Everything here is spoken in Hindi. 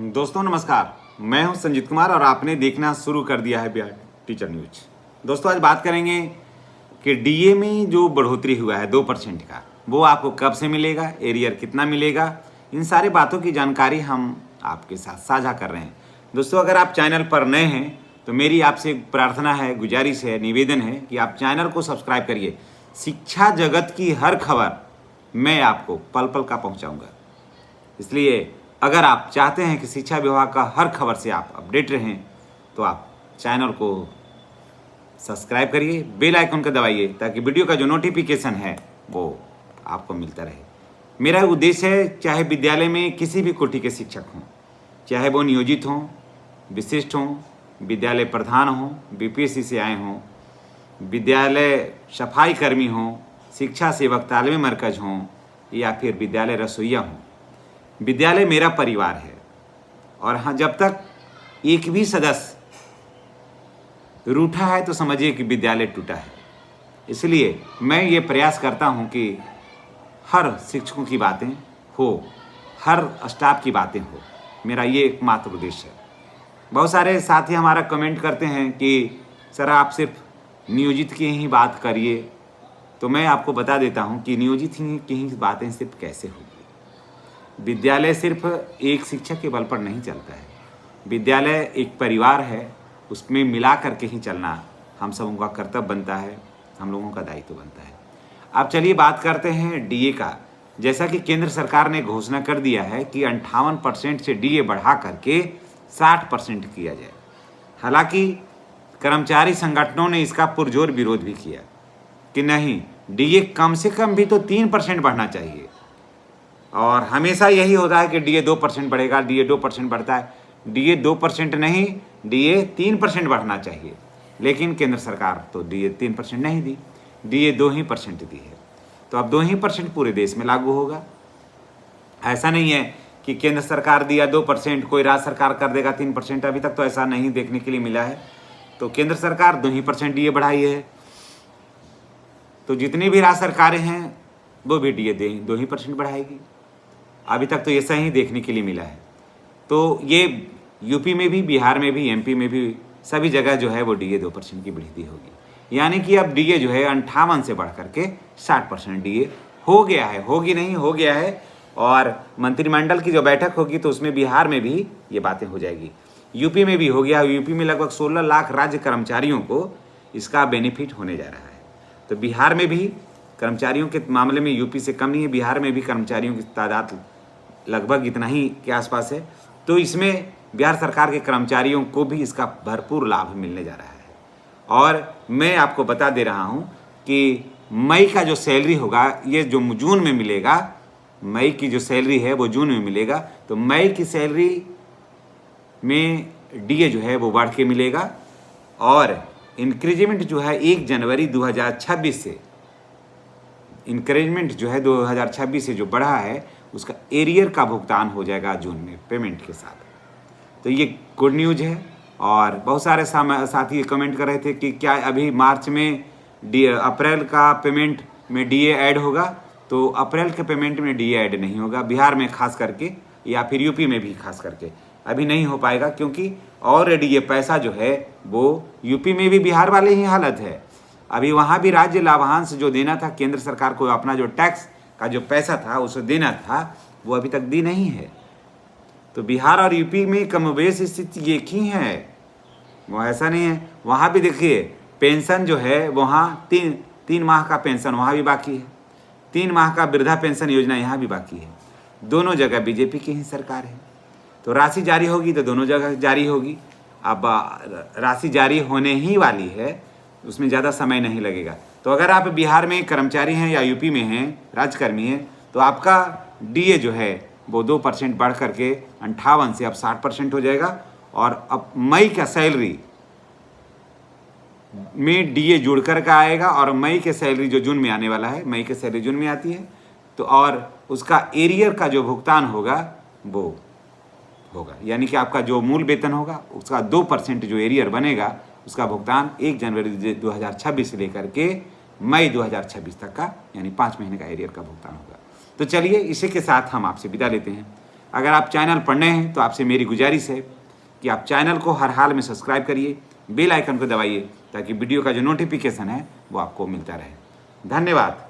दोस्तों नमस्कार, मैं हूं संजीत कुमार और आपने देखना शुरू कर दिया है बिहार टीचर न्यूज। दोस्तों आज बात करेंगे कि डीए में जो बढ़ोतरी हुआ है 2% का, वो आपको कब से मिलेगा, एरियर कितना मिलेगा, इन सारी बातों की जानकारी हम आपके साथ साझा कर रहे हैं। दोस्तों अगर आप चैनल पर नए हैं तो मेरी आपसे प्रार्थना है, गुजारिश है, निवेदन है कि आप चैनल को सब्सक्राइब करिए। शिक्षा जगत की हर खबर मैं आपको पल पल का पहुँचाऊँगा, इसलिए अगर आप चाहते हैं कि शिक्षा विभाग का हर खबर से आप अपडेट रहें तो आप चैनल को सब्सक्राइब करिए, बेल आइकन को दबाइए ताकि वीडियो का जो नोटिफिकेशन है वो आपको मिलता रहे। मेरा उद्देश्य है, चाहे विद्यालय में किसी भी कोटि के शिक्षक हों, चाहे वो नियोजित हों, विशिष्ट हों, विद्यालय प्रधान हों, बीपीएससी से आए हों, विद्यालय सफाई कर्मी हों, शिक्षा सेवक तालमे मरकज हों या फिर विद्यालय रसोइया हों, विद्यालय मेरा परिवार है। और हाँ, जब तक एक भी सदस्य रूठा है तो समझिए कि विद्यालय टूटा है। इसलिए मैं ये प्रयास करता हूँ कि हर शिक्षकों की बातें हो, हर स्टाफ की बातें हो, मेरा ये एकमात्र उद्देश्य है। बहुत सारे साथी हमारा कमेंट करते हैं कि सर आप सिर्फ नियोजित की ही बात करिए, तो मैं आपको बता देता हूँ कि नियोजित की ही बातें सिर्फ कैसे होगी। विद्यालय सिर्फ एक शिक्षक के बल पर नहीं चलता है, विद्यालय एक परिवार है, उसमें मिला करके ही चलना हम सबों का कर्तव्य बनता है, हम लोगों का दायित्व बनता है। अब चलिए बात करते हैं डीए का। जैसा कि केंद्र सरकार ने घोषणा कर दिया है कि 58% से डीए बढ़ा करके 60% किया जाए। हालांकि कर्मचारी संगठनों ने इसका पुरजोर विरोध भी किया कि नहीं, डीए कम से कम भी तो 3% बढ़ना चाहिए। और हमेशा यही होता है कि डीए 2% बढ़ेगा, डीए 2% बढ़ता है। डीए 2% नहीं, डीए 3% बढ़ना चाहिए, लेकिन केंद्र सरकार तो डीए 3% नहीं दी, डीए 2% दी है। तो अब 2% पूरे देश में लागू होगा। ऐसा नहीं है कि केंद्र सरकार दिया 2%, कोई राज्य सरकार कर देगा 3%। अभी तक तो ऐसा नहीं देखने के लिए मिला है। तो केंद्र सरकार 2% डीए बढ़ाई है, तो जितनी भी राज्य सरकारें हैं वो भी डीए 2% बढ़ाएगी। अभी तक तो ऐसा ही देखने के लिए मिला है। तो ये यूपी में भी, बिहार में भी, एमपी में भी, सभी जगह जो है वो डीए 2% की वृद्धि होगी। यानी कि अब डीए जो है 58 से बढ़ करके 60% डीए हो गया है, होगी नहीं, हो गया है। और मंत्रिमंडल की जो बैठक होगी तो उसमें बिहार में भी ये बातें हो जाएगी, यूपी में भी हो गया। यूपी में लगभग 16 लाख राज्य कर्मचारियों को इसका बेनिफिट होने जा रहा है। तो बिहार में भी कर्मचारियों के मामले में यूपी से कम नहीं है, बिहार में भी कर्मचारियों की तादाद लगभग इतना ही के आसपास है। तो इसमें बिहार सरकार के कर्मचारियों को भी इसका भरपूर लाभ मिलने जा रहा है। और मैं आपको बता दे रहा हूं कि मई का जो सैलरी होगा, ये जो जून में मिलेगा, मई की जो सैलरी है वो जून में मिलेगा। तो मई की सैलरी में डीए जो है वो बढ़ के मिलेगा। और इंक्रीजमेंट जो है 1 जनवरी 2026 से, इंक्रीजमेंट जो है 2026 से जो बढ़ा है उसका एरियर का भुगतान हो जाएगा जून में पेमेंट के साथ। तो ये गुड न्यूज़ है। और बहुत सारे साथी कमेंट कर रहे थे कि क्या अभी मार्च में अप्रैल का पेमेंट में डीए ऐड होगा। तो अप्रैल के पेमेंट में डीए ऐड नहीं होगा, बिहार में खास करके, या फिर यूपी में भी खास करके अभी नहीं हो पाएगा, क्योंकि ऑलरेडी ये पैसा जो है वो यूपी में भी बिहार वाले ही हालत है। अभी वहाँ भी राज्य लाभांश जो देना था केंद्र सरकार को, अपना जो टैक्स का जो पैसा था उसे देना था, वो अभी तक दी नहीं है। तो बिहार और यूपी में कमोबेश स्थिति एक ही है, वो ऐसा नहीं है। वहाँ भी देखिए पेंशन जो है, वहाँ तीन माह का पेंशन वहाँ भी बाकी है, 3 माह का वृद्धा पेंशन योजना यहाँ भी बाकी है। दोनों जगह बीजेपी की ही सरकार है। तो राशि जारी होगी तो दोनों जगह जारी होगी। अब राशि जारी होने ही वाली है, उसमें ज़्यादा समय नहीं लगेगा। तो अगर आप बिहार में कर्मचारी हैं या यूपी में हैं, राज्यकर्मी हैं, तो आपका डीए जो है वो 2% बढ़ करके 58 से अब 60% हो जाएगा। और अब मई का सैलरी में डीए जुड़ कर के आएगा। और मई के सैलरी जो जून में आने वाला है, मई के सैलरी जून में आती है, तो और उसका एरियर का जो भुगतान होगा वो होगा, यानी कि आपका जो मूल वेतन होगा उसका 2% जो एरियर बनेगा उसका भुगतान 1 जनवरी 2026 से लेकर के मई 2026 तक का, यानी 5 महीने का एरियर का भुगतान होगा। तो चलिए इसी के साथ हम आपसे विदा लेते हैं। अगर आप चैनल पर नए हैं तो आपसे मेरी गुजारिश है कि आप चैनल को हर हाल में सब्सक्राइब करिए, बेल आइकन को दबाइए ताकि वीडियो का जो नोटिफिकेशन है वो आपको मिलता रहे। धन्यवाद।